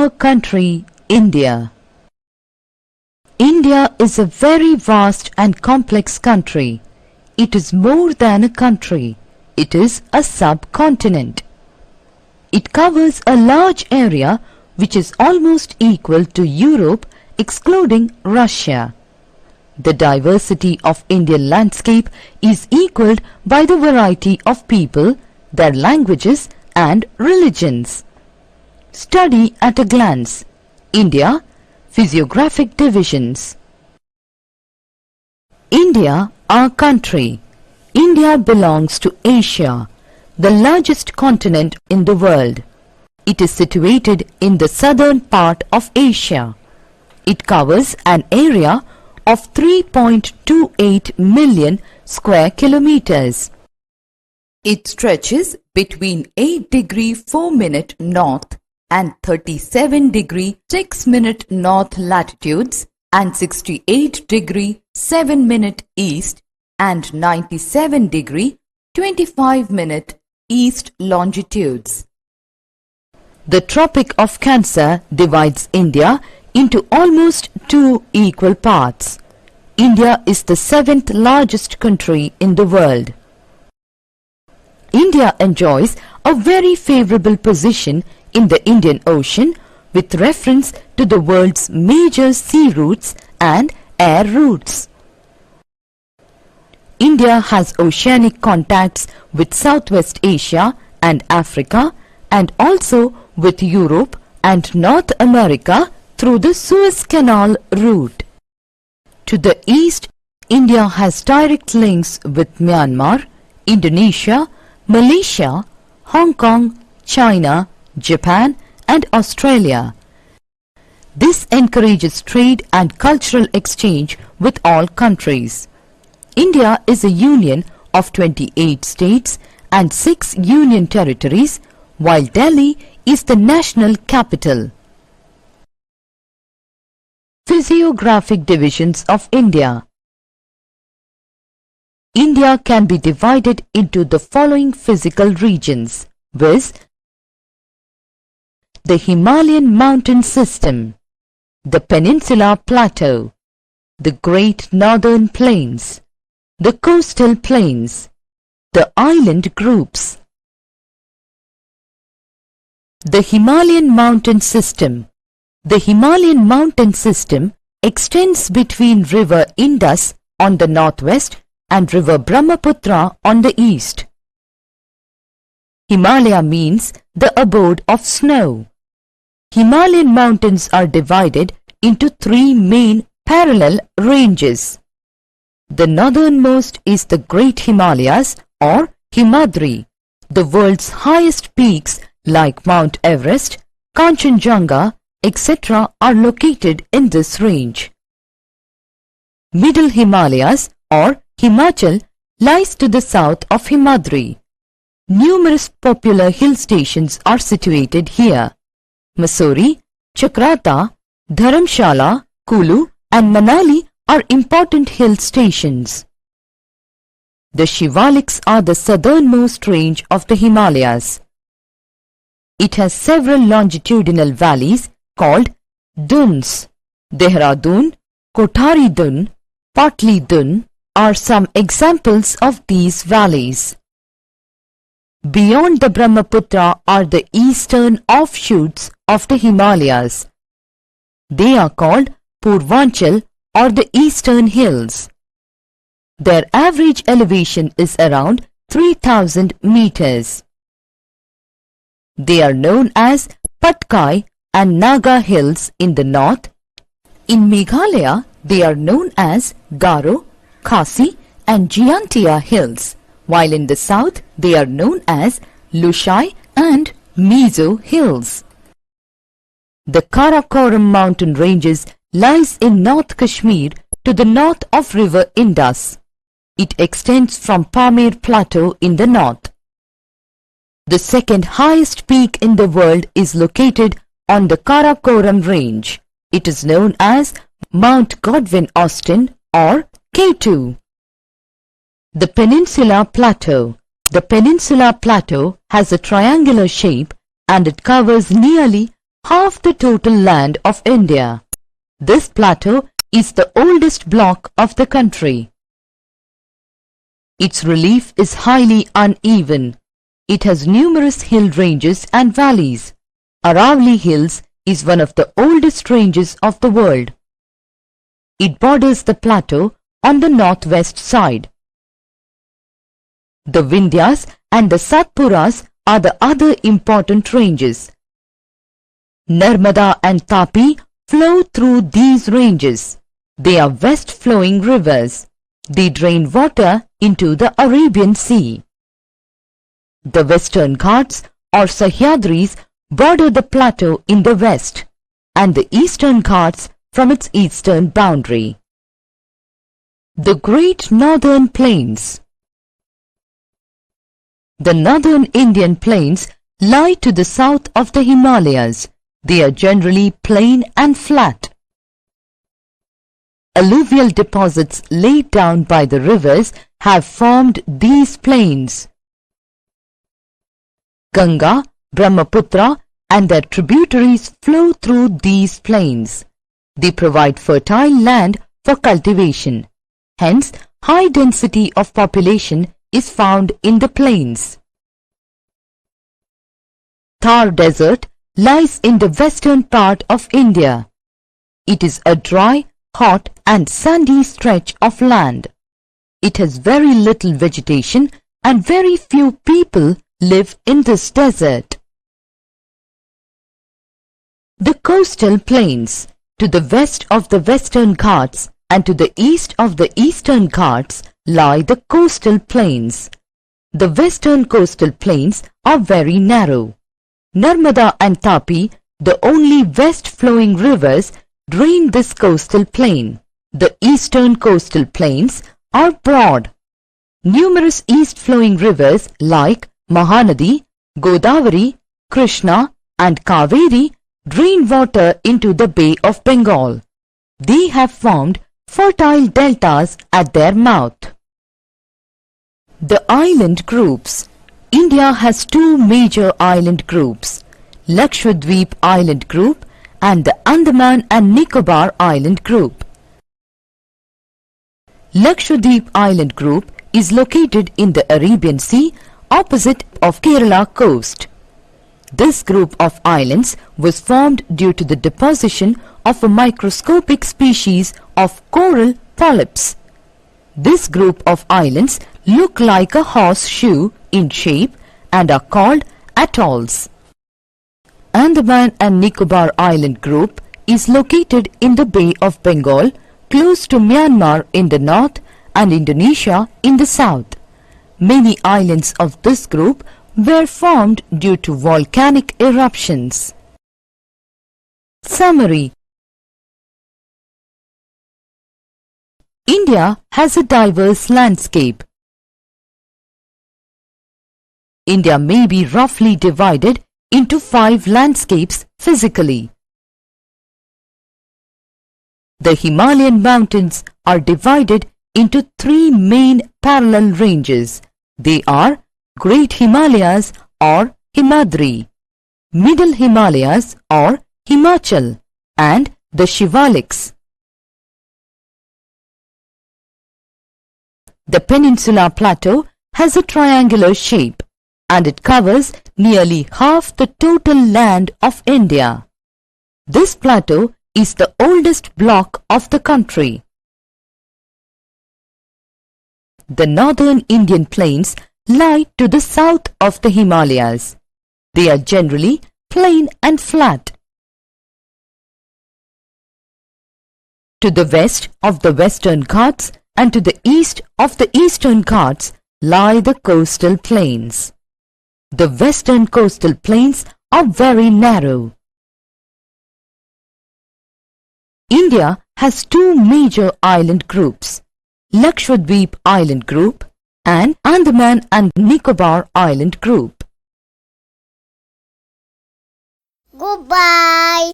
Our country, India. India is a very vast and complex country. It is more than a country. It is a subcontinent. It covers a large area which is almost equal to Europe, excluding Russia. The diversity of Indian landscape is equalled by the variety of people, their languages and religions. Study at a glance. India, Physiographic divisions. India, our country. India belongs to Asia, the largest continent in the world. It is situated in the southern part of Asia. It covers an area of 3.28 million square kilometers. It stretches between 8°4' north and 37°6' north latitudes and 68°7' east and 97°25' east longitudes. The Tropic of Cancer divides India into almost 2 equal parts. India is the 7th largest country in the world. India enjoys a very favorable position in the Indian Ocean with reference to the world's major sea routes and air routes. India has oceanic contacts with Southwest Asia and Africa and also with Europe and North America through the Suez Canal route. To the east, India has direct links with Myanmar, Indonesia, Malaysia, Hong Kong, China, Japan and Australia. This encourages trade and cultural exchange with all countries. India is a union of 28 states and 6 union territories, while Delhi is the national capital. Physiographic divisions of India. India can be divided into the following physical regions, viz. the Himalayan mountain system, the Peninsula Plateau, the Great Northern Plains, the coastal plains, the island groups. The Himalayan mountain system. The Himalayan mountain system extends between river Indus on the northwest and river Brahmaputra on the east. Himalaya means the abode of snow. Himalayan mountains are divided into 3 main parallel ranges. The northernmost is the Great Himalayas or Himadri. The world's highest peaks like Mount Everest, Kanchenjunga, etc. are located in this range. Middle Himalayas or Himachal lies to the south of Himadri. Numerous popular hill stations are situated here. Mussoorie, Chakrata, Dharamshala, Kulu and Manali are important hill stations. The Shivaliks are the southernmost range of the Himalayas. It has several longitudinal valleys called duns. Dehradun, Kothari Dun, Patli Dun are some examples of these valleys. Beyond the Brahmaputra are the eastern offshoots of the Himalayas. They are called Purvanchal or the eastern hills. Their average elevation is around 3000 meters. They are known as Patkai and Naga hills in the north. In Meghalaya, they are known as Garo, Khasi and Giantia hills, while in the south they are known as Lushai and Mizo hills. The Karakoram mountain ranges lies in North Kashmir to the north of river Indus. It extends from Pamir Plateau in the north. The second highest peak in the world is located on the Karakoram range. It is known as Mount Godwin Austen or K2. The Peninsula Plateau. The Peninsula Plateau has a triangular shape and it covers nearly half the total land of India. This plateau is the oldest block of the country. Its relief is highly uneven. It has numerous hill ranges and valleys. Aravalli Hills is one of the oldest ranges of the world. It borders the plateau on the northwest side. The Vindhyas and the Satpuras are the other important ranges. Narmada and Tapi flow through these ranges. They are west-flowing rivers. They drain water into the Arabian Sea. The Western Ghats or Sahyadris border the plateau in the west, and the Eastern Ghats from its eastern boundary. The Great Northern Plains. The northern Indian plains lie to the south of the Himalayas. They are generally plain and flat. Alluvial deposits laid down by the rivers have formed these plains. Ganga, Brahmaputra and their tributaries flow through these plains. They provide fertile land for cultivation. Hence, high density of population is found in the plains. Thar Desert lies in the western part of India. It is a dry, hot and sandy stretch of land. It has very little vegetation and very few people live in this desert. The coastal plains. To the west of the Western Ghats and to the east of the Eastern Ghats lie the coastal plains. The western coastal plains are very narrow. Narmada and Tapi, the only west-flowing rivers, drain this coastal plain. The eastern coastal plains are broad. Numerous east-flowing rivers like Mahanadi, Godavari, Krishna and Kaveri drain water into the Bay of Bengal. They have formed fertile deltas at their mouth. The island groups. India has two major island groups, Lakshadweep Island Group and the Andaman and Nicobar Island Group. Lakshadweep Island Group is located in the Arabian Sea opposite of Kerala coast. This group of islands was formed due to the deposition of a microscopic species of coral polyps. This group of islands look like a horseshoe in shape and are called atolls. Andaman and Nicobar Island Group is located in the Bay of Bengal, close to Myanmar in the north and Indonesia in the south. Many islands of this group were formed due to volcanic eruptions. Summary. India has a diverse landscape. India may be roughly divided into 5 landscapes physically. The Himalayan mountains are divided into 3 main parallel ranges. They are Great Himalayas or Himadri, Middle Himalayas or Himachal, and the Shivaliks. The Peninsula Plateau has a triangular shape and it covers nearly half the total land of India. This plateau is the oldest block of the country. The northern Indian plains lie to the south of the Himalayas. They are generally plain and flat. To the west of the Western Ghats and to the east of the Eastern Ghats lie the coastal plains. The western coastal plains are very narrow. India has 2 major island groups, Lakshadweep Island Group and Andaman and Nicobar Island Group. Goodbye.